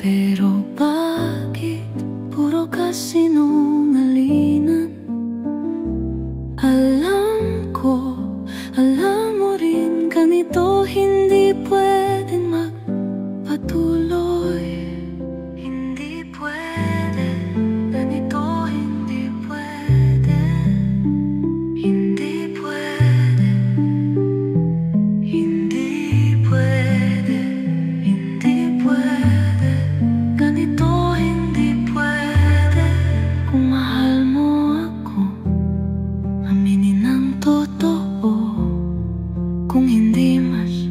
Pero bakit puro kasinungalingan? Alam ko, alam mo rin, ganito hindi pwedeng magpatuloy. Hindi pwede, ganito hindi pwede. Hindi pwede, hindi pwede, hindi pwede. Ganito hindi pwede. Kung mahal mo ako, aminin ang totoo. Kung hindi, mas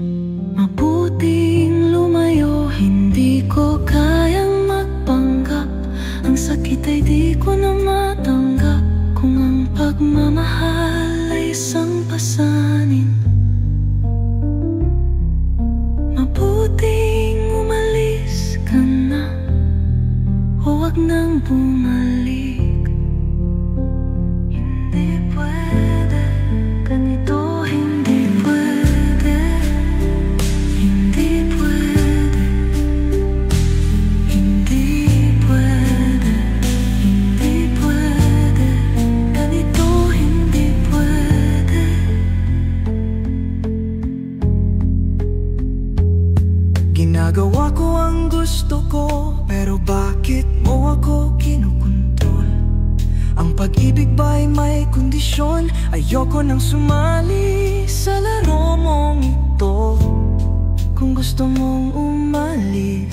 mabuting lumayo. Hindi ko kayang magpanggap, ang sakit ay di ko na matanggap. Kung ang pagmamahal ay isang pasanin, mabuting umalis ka na o wag nang bumalik. Hindi pwede, ganito hindi pwede. Hindi pwede, hindi pwede, hindi pwede. Ganito hindi pwede. Ginagawa ko ang gusto ko, pero bakit mo ako kinukontrol? Ang pag-ibig ba'y may kondisyon? Ayoko nang sumali sa laro mong ito. Kung gusto mong umalis,